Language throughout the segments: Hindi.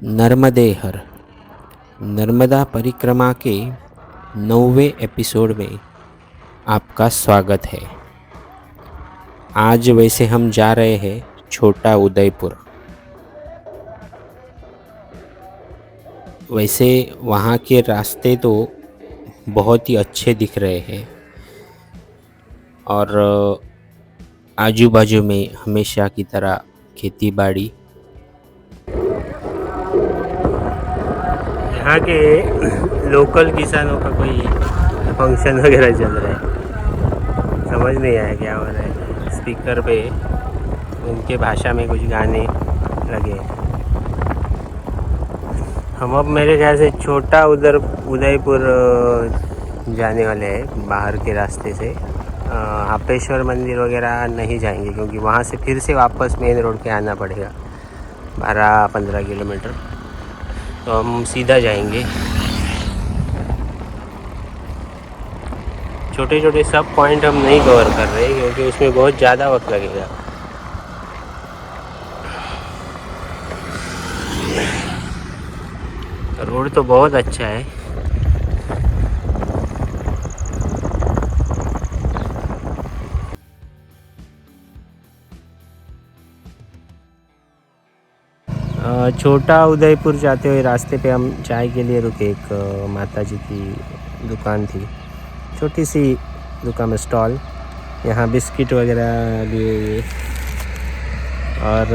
नर्मदेहर नर्मदा परिक्रमा के 9वें एपिसोड में आपका स्वागत है। आज वैसे हम जा रहे हैं छोटा उदयपुर। वैसे वहाँ के रास्ते तो बहुत ही अच्छे दिख रहे हैं और आजू बाजू में हमेशा की तरह खेती बाड़ी। यहाँ के लोकल किसानों का कोई फंक्शन वगैरह चल रहा है, समझ नहीं आया क्या हो रहा है। स्पीकर पे उनके भाषा में कुछ गाने लगे। हम अब मेरे ख्याल से छोटा उदयपुर जाने वाले हैं बाहर के रास्ते से। हापेश्वर मंदिर वगैरह नहीं जाएंगे क्योंकि वहाँ से फिर से वापस मेन रोड पे आना पड़ेगा 12-15 किलोमीटर। तो हम सीधा जाएंगे। छोटे छोटे सब पॉइंट हम नहीं कवर कर रहे क्योंकि उसमें बहुत ज़्यादा वक्त लगेगा। रोड तो बहुत अच्छा है। छोटा उदयपुर जाते हुए रास्ते पे हम चाय के लिए रुके। एक माता जी की दुकान थी, छोटी सी दुकान में स्टॉल। यहाँ बिस्किट वगैरह लिए हुए और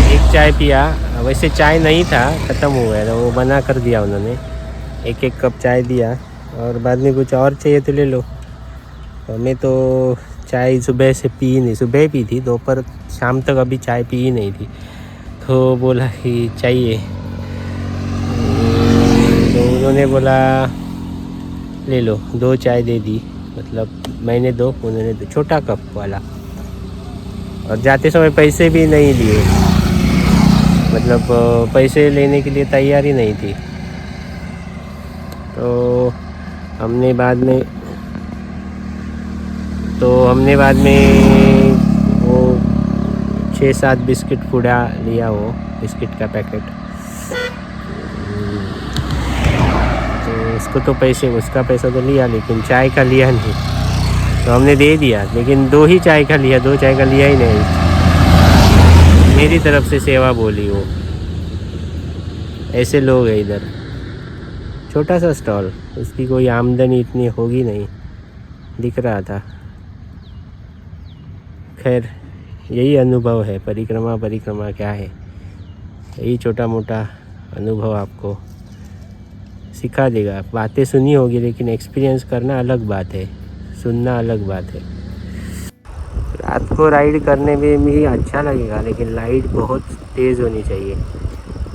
एक चाय पिया। वैसे चाय नहीं था, ख़त्म हो गया था, वो बना कर दिया उन्होंने। एक एक कप चाय दिया और बाद में कुछ और चाहिए तो ले लो। हमें तो चाय सुबह से पी ही नहीं, सुबह पी थी, दोपहर शाम तक अभी चाय पी ही नहीं थी। तो बोला कि चाहिए, तो उन्होंने बोला ले लो। 2 चाय दे दी, मतलब मैंने 2, उन्होंने 2, छोटा कप वाला। और जाते समय पैसे भी नहीं लिए, मतलब पैसे लेने के लिए तैयारी नहीं थी। तो हमने बाद में वो 6-7 बिस्किट पूड़ा लिया, वो बिस्किट का पैकेट। तो उसका पैसा तो लिया, लेकिन चाय का लिया नहीं। तो हमने दे दिया, लेकिन 2 ही चाय का लिया, 2 चाय का लिया ही नहीं। मेरी तरफ से सेवा बोली वो। ऐसे लोग हैं इधर। छोटा सा स्टॉल, उसकी कोई आमदनी इतनी होगी नहीं, दिख रहा था। खैर, यही अनुभव है। परिक्रमा क्या है, यही छोटा मोटा अनुभव आपको सिखा देगा। बातें सुनी होगी, लेकिन एक्सपीरियंस करना अलग बात है, सुनना अलग बात है। रात को राइड करने में भी अच्छा लगेगा, लेकिन लाइट बहुत तेज़ होनी चाहिए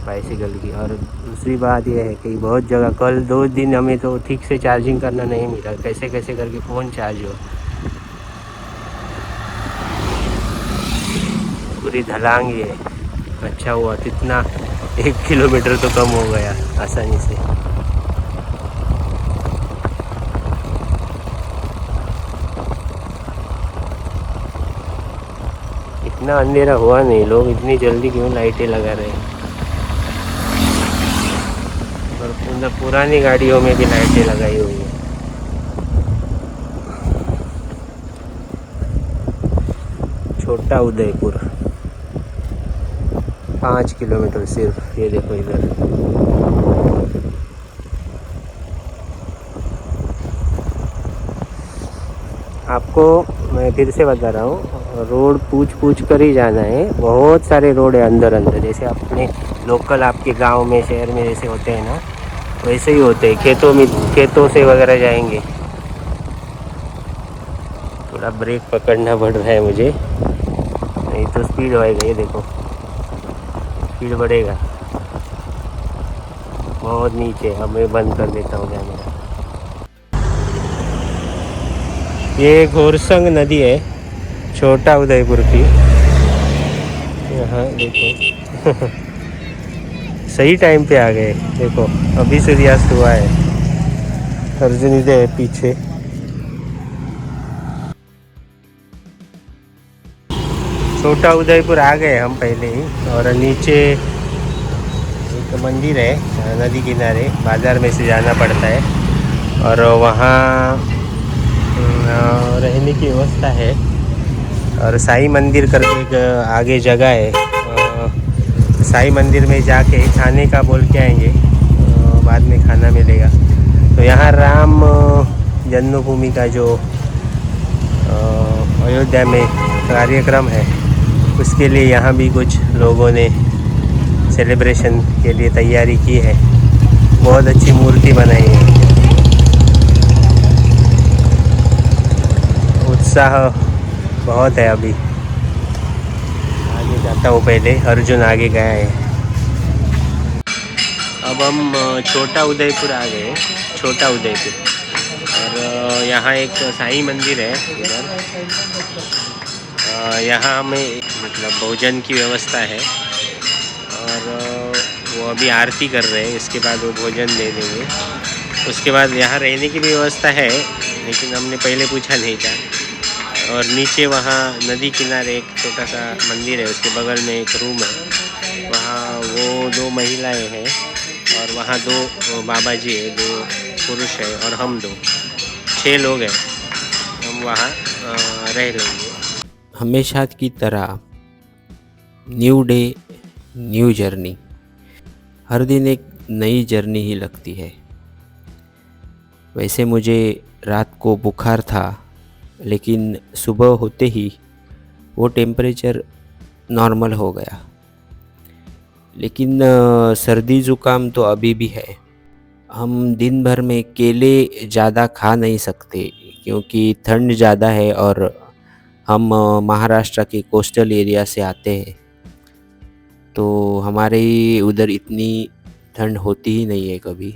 बाइसिकल की। और दूसरी बात यह है कि बहुत जगह कल 2 दिन हमें तो ठीक से चार्जिंग करना नहीं मिला। कैसे कैसे करके फ़ोन चार्ज हो। पूरी ढलांग है। अच्छा हुआ कितना 1 किलोमीटर तो कम हो गया आसानी से। इतना अंधेरा हुआ नहीं, लोग इतनी जल्दी क्यों लाइटें लगा रहे हैं। और पुरानी गाड़ियों में भी लाइटें लगाई हुई हैं। छोटा उदयपुर 5 किलोमीटर सिर्फ। ये देखो इधर। आपको मैं फिर से बता रहा हूँ, रोड पूछ कर ही जाना है। बहुत सारे रोड है अंदर, जैसे अपने लोकल आपके गांव में, शहर में जैसे होते हैं ना, वैसे ही होते हैं। खेतों से वगैरह जाएंगे। थोड़ा ब्रेक पकड़ना पड़ रहा है मुझे, नहीं तो स्पीड होएगा। ये देखो, स्पीड बढ़ेगा। बहुत नीचे। अब मैं बंद कर देता हूँ कैमरा। ये घोरसंग नदी है छोटा उदयपुर की। यहाँ देखो सही टाइम पे आ गए। देखो अभी सूर्यास्त हुआ है। अर्जुनी दे पीछे। छोटा उदयपुर आ गए हम पहले ही, और नीचे एक मंदिर है नदी किनारे, बाज़ार में से जाना पड़ता है, और वहाँ रहने की व्यवस्था है। और साई मंदिर करके एक आगे जगह है, साई मंदिर में जाके खाने का बोल के आएंगे, बाद में खाना मिलेगा। तो यहाँ राम जन्मभूमि का जो अयोध्या में कार्यक्रम है, उसके लिए यहाँ भी कुछ लोगों ने सेलिब्रेशन के लिए तैयारी की है। बहुत अच्छी मूर्ति बनाई है। उत्साह बहुत है। अभी आगे जाता हूँ, पहले अर्जुन आगे गया है। अब हम छोटा उदयपुर आ गए, छोटा उदयपुर। और यहाँ एक साईं मंदिर है उधर। यहाँ हमें मतलब भोजन की व्यवस्था है, और वो अभी आरती कर रहे हैं, इसके बाद वो भोजन दे देंगे। उसके बाद यहाँ रहने की भी व्यवस्था है, लेकिन हमने पहले पूछा नहीं था। और नीचे वहाँ नदी किनारे एक छोटा सा मंदिर है, उसके बगल में एक रूम है, वहाँ वो 2 महिलाएं हैं, और वहाँ 2 बाबा जी है, 2 पुरुष है, और हम 2, 6 लोग हैं। हम वहाँ रह लेंगे। हमेशा की तरह न्यू डे न्यू जर्नी, हर दिन एक नई जर्नी ही लगती है। वैसे मुझे रात को बुखार था, लेकिन सुबह होते ही वो टेम्परेचर नॉर्मल हो गया। लेकिन सर्दी ज़ुकाम तो अभी भी है। हम दिन भर में केले ज़्यादा खा नहीं सकते, क्योंकि ठंड ज़्यादा है, और हम महाराष्ट्र के कोस्टल एरिया से आते हैं, तो हमारे उधर इतनी ठंड होती ही नहीं है कभी।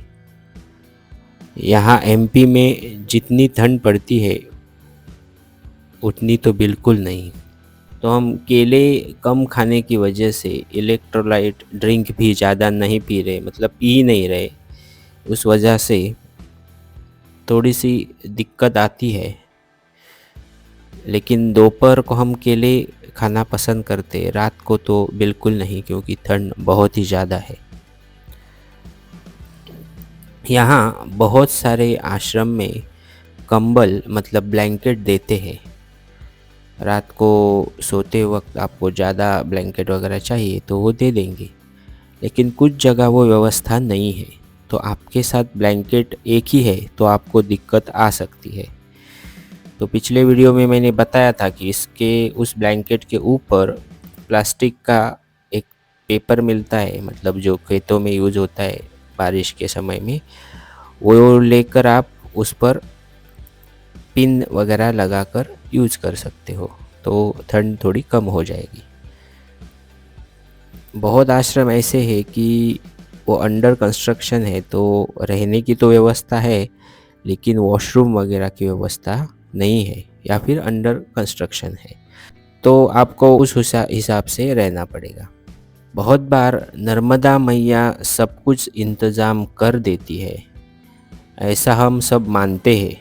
यहाँ एमपी में जितनी ठंड पड़ती है उतनी तो बिल्कुल नहीं। तो हम केले कम खाने की वजह से इलेक्ट्रोलाइट ड्रिंक भी ज़्यादा नहीं पी रहे, मतलब पी नहीं रहे। उस वजह से थोड़ी सी दिक्कत आती है। लेकिन दोपहर को हम केले खाना पसंद करते, रात को तो बिल्कुल नहीं, क्योंकि ठंड बहुत ही ज़्यादा है। यहाँ बहुत सारे आश्रम में कंबल मतलब ब्लैंकेट देते हैं। रात को सोते वक्त आपको ज़्यादा ब्लैंकेट वगैरह चाहिए तो वो दे देंगे, लेकिन कुछ जगह वो व्यवस्था नहीं है, तो आपके साथ ब्लैंकेट एक ही है तो आपको दिक्कत आ सकती है। तो पिछले वीडियो में मैंने बताया था कि इसके उस ब्लैंकेट के ऊपर प्लास्टिक का एक पेपर मिलता है, मतलब जो खेतों में यूज़ होता है बारिश के समय में, वो लेकर आप उस पर पिन वगैरह लगाकर यूज़ कर सकते हो, तो ठंड थोड़ी कम हो जाएगी। बहुत आश्रम ऐसे है कि वो अंडर कंस्ट्रक्शन है, तो रहने की तो व्यवस्था है, लेकिन वॉशरूम वगैरह की व्यवस्था नहीं है, या फिर अंडर कंस्ट्रक्शन है, तो आपको उस हिसाब से रहना पड़ेगा। बहुत बार नर्मदा मैया सब कुछ इंतज़ाम कर देती है, ऐसा हम सब मानते हैं,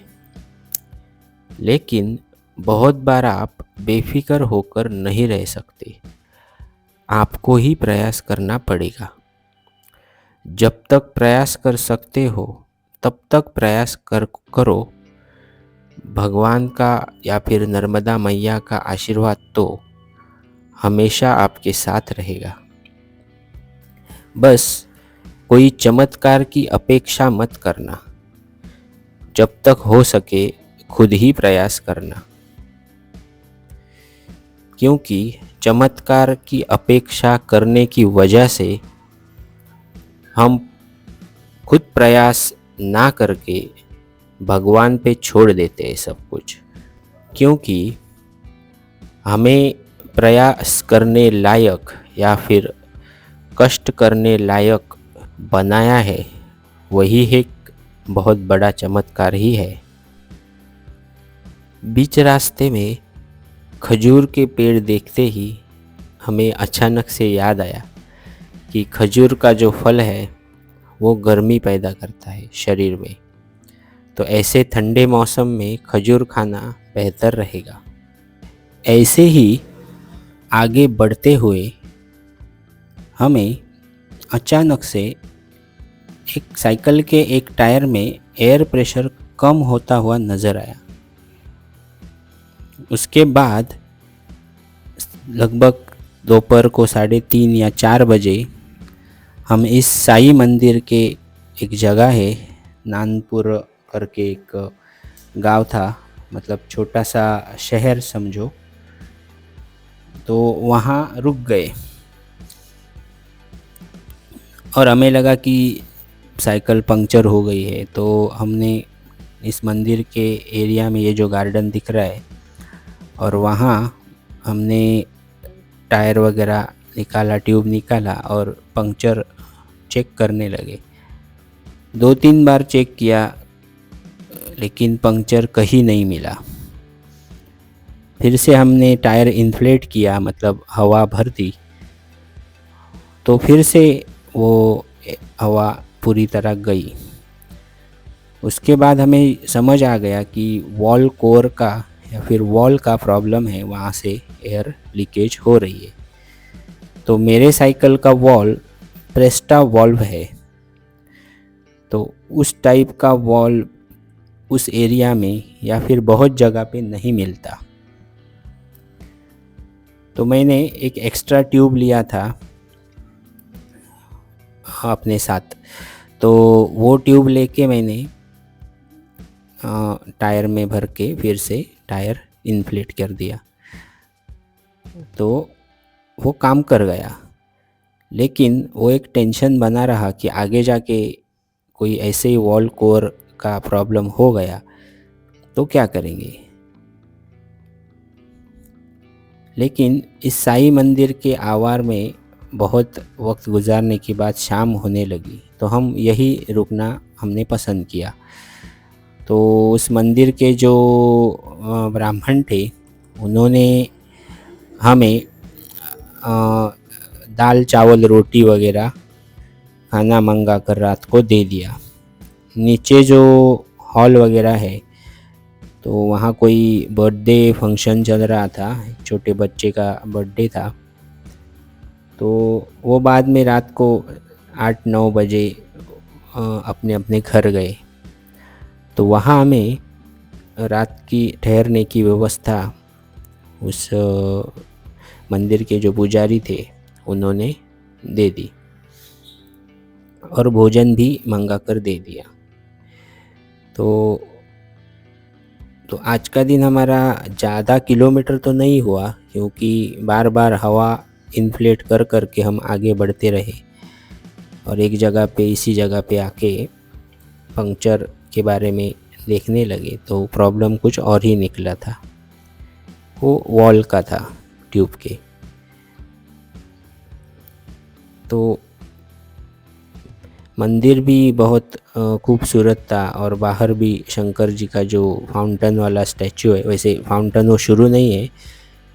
लेकिन बहुत बार आप बेफिक्र होकर नहीं रह सकते। आपको ही प्रयास करना पड़ेगा। जब तक प्रयास कर सकते हो तब तक प्रयास करो। भगवान का या फिर नर्मदा मैया का आशीर्वाद तो हमेशा आपके साथ रहेगा। बस कोई चमत्कार की अपेक्षा मत करना। जब तक हो सके खुद ही प्रयास करना, क्योंकि चमत्कार की अपेक्षा करने की वजह से हम खुद प्रयास ना करके भगवान पे छोड़ देते हैं सब कुछ। क्योंकि हमें प्रयास करने लायक या फिर कष्ट करने लायक बनाया है, वही एक बहुत बड़ा चमत्कार ही है। बीच रास्ते में खजूर के पेड़ देखते ही हमें अचानक से याद आया कि खजूर का जो फल है वो गर्मी पैदा करता है शरीर में, तो ऐसे ठंडे मौसम में खजूर खाना बेहतर रहेगा। ऐसे ही आगे बढ़ते हुए हमें अचानक से एक साइकिल के एक टायर में एयर प्रेशर कम होता हुआ नज़र आया। उसके बाद लगभग दोपहर को 3:30 या 4 बजे हम इस साई मंदिर के एक जगह है, नानपुर करके एक गांव था, मतलब छोटा सा शहर समझो, तो वहाँ रुक गए। और हमें लगा कि साइकिल पंक्चर हो गई है, तो हमने इस मंदिर के एरिया में ये जो गार्डन दिख रहा है, और वहाँ हमने टायर वगैरह निकाला, ट्यूब निकाला और पंक्चर चेक करने लगे। 2-3 बार चेक किया लेकिन पंक्चर कहीं नहीं मिला। फिर से हमने टायर इन्फ्लेट किया, मतलब हवा भर दी, तो फिर से वो हवा पूरी तरह गई। उसके बाद हमें समझ आ गया कि वॉल कोर का या फिर वॉल का प्रॉब्लम है, वहाँ से एयर लीकेज हो रही है। तो मेरे साइकिल का वॉल प्रेस्टा वॉल्व है, तो उस टाइप का वॉल उस एरिया में या फिर बहुत जगह पे नहीं मिलता। तो मैंने एक एक्स्ट्रा ट्यूब लिया था अपने साथ, तो वो ट्यूब लेके मैंने टायर में भर के फिर से टायर इन्फ्लेट कर दिया, तो वो काम कर गया। लेकिन वो एक टेंशन बना रहा कि आगे जाके कोई ऐसे ही वॉल कोर का प्रॉब्लम हो गया तो क्या करेंगे। लेकिन इस साई मंदिर के आवार में बहुत वक्त गुजारने के बाद शाम होने लगी, तो हम यही रुकना हमने पसंद किया। तो उस मंदिर के जो ब्राह्मण थे, उन्होंने हमें दाल चावल रोटी वगैरह खाना मंगा कर रात को दे दिया। नीचे जो हॉल वगैरह है, तो वहाँ कोई बर्थडे फंक्शन चल रहा था, छोटे बच्चे का बर्थडे था, तो वो बाद में रात को 8-9 बजे अपने अपने घर गए। तो वहाँ हमें रात की ठहरने की व्यवस्था उस मंदिर के जो पुजारी थे उन्होंने दे दी और भोजन भी मंगा कर दे दिया। तो आज का दिन हमारा ज़्यादा किलोमीटर तो नहीं हुआ, क्योंकि बार बार हवा इन्फ्लेट कर के हम आगे बढ़ते रहे और एक जगह पे इसी जगह पे आके पंक्चर के बारे में देखने लगे, तो प्रॉब्लम कुछ और ही निकला था। वो वॉल का था, ट्यूब के। तो मंदिर भी बहुत खूबसूरत था और बाहर भी शंकर जी का जो फाउंटेन वाला स्टैचू है, वैसे फाउंटेन वो शुरू नहीं है,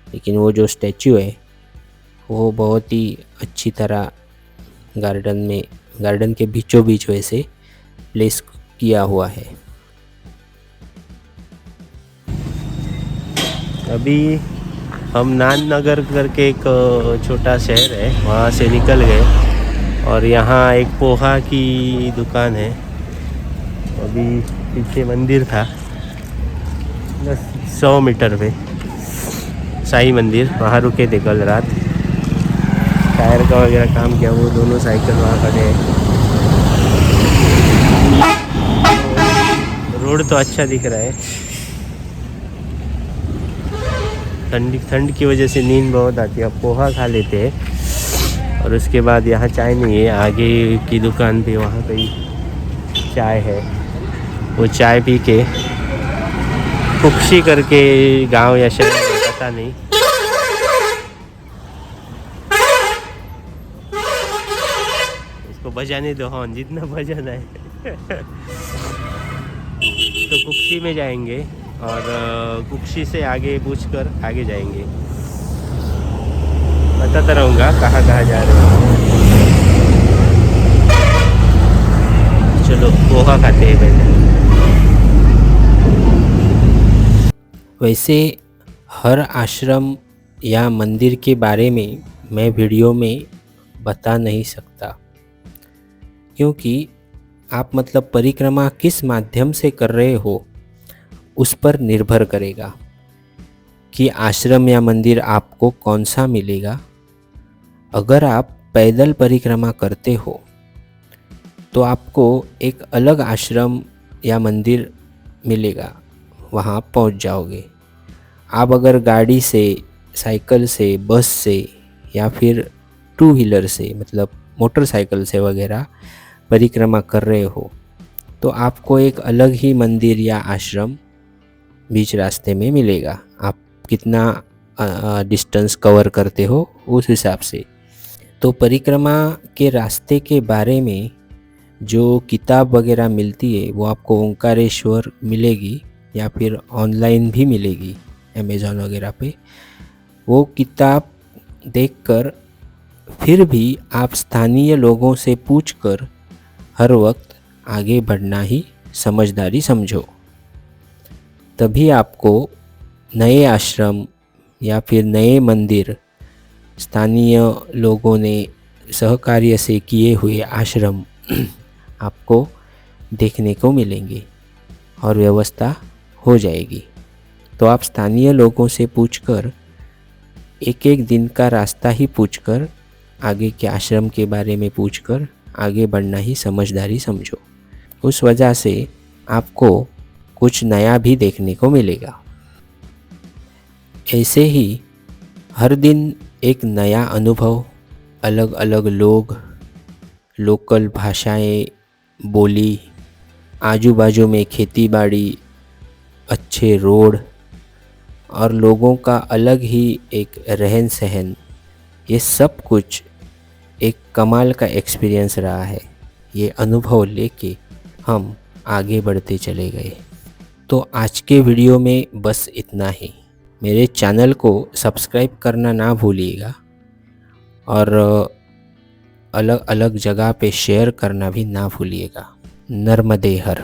लेकिन वो जो स्टैचू है वो बहुत ही अच्छी तरह गार्डन के बीचों बीच वैसे प्लेस किया हुआ है। अभी हम नाननगर करके एक छोटा शहर है, वहाँ से निकल गए और यहाँ एक पोहा की दुकान है। अभी पीछे मंदिर था, बस 100 मीटर पे साई मंदिर, वहाँ रुके थे कल रात। टायर का वगैरह काम किया, वो दोनों साइकिल वहाँ खड़े हैं। रोड तो अच्छा दिख रहा है। ठंड की वजह से नींद बहुत आती है। अब पोहा खा लेते हैं और उसके बाद यहाँ चाय नहीं है, आगे की दुकान पे वहाँ कहीं चाय है, वो चाय पी के कुक्षी करके गांव या शहर में पता नहीं, इसको बजाने दो हॉर्न जितना बजाना है। तो कुक्षी में जाएंगे और कुक्षी से आगे पूछकर आगे जाएंगे। बताता रहूँगा कहाँ जा रहे हैं। चलो पोहा खाते हैं पहले। वैसे हर आश्रम या मंदिर के बारे में मैं वीडियो में बता नहीं सकता, क्योंकि आप मतलब परिक्रमा किस माध्यम से कर रहे हो उस पर निर्भर करेगा कि आश्रम या मंदिर आपको कौन सा मिलेगा। अगर आप पैदल परिक्रमा करते हो तो आपको एक अलग आश्रम या मंदिर मिलेगा, वहाँ पहुँच जाओगे। आप अगर गाड़ी से, साइकिल से, बस से या फिर टू व्हीलर से मतलब मोटरसाइकिल से वगैरह परिक्रमा कर रहे हो तो आपको एक अलग ही मंदिर या आश्रम बीच रास्ते में मिलेगा। आप कितना डिस्टेंस कवर करते हो उस हिसाब से। तो परिक्रमा के रास्ते के बारे में जो किताब वगैरह मिलती है वो आपको ओंकारेश्वर मिलेगी या फिर ऑनलाइन भी मिलेगी अमेज़ॉन वगैरह पे। वो किताब देखकर फिर भी आप स्थानीय लोगों से पूछकर हर वक्त आगे बढ़ना ही समझदारी समझो। तभी आपको नए आश्रम या फिर नए मंदिर, स्थानीय लोगों ने सहकार्य से किए हुए आश्रम आपको देखने को मिलेंगे और व्यवस्था हो जाएगी। तो आप स्थानीय लोगों से पूछकर, एक एक दिन का रास्ता ही पूछकर, आगे के आश्रम के बारे में पूछकर आगे बढ़ना ही समझदारी समझो। उस वजह से आपको कुछ नया भी देखने को मिलेगा। ऐसे ही हर दिन एक नया अनुभव, अलग अलग लोग, लोकल भाषाएं, बोली, आजू बाजू में खेती बाड़ी, अच्छे रोड और लोगों का अलग ही एक रहन सहन, ये सब कुछ एक कमाल का एक्सपीरियंस रहा है। ये अनुभव लेके हम आगे बढ़ते चले गए। तो आज के वीडियो में बस इतना ही। मेरे चैनल को सब्सक्राइब करना ना भूलिएगा और अलग अलग जगह पे शेयर करना भी ना भूलिएगा। नर्मदे हर।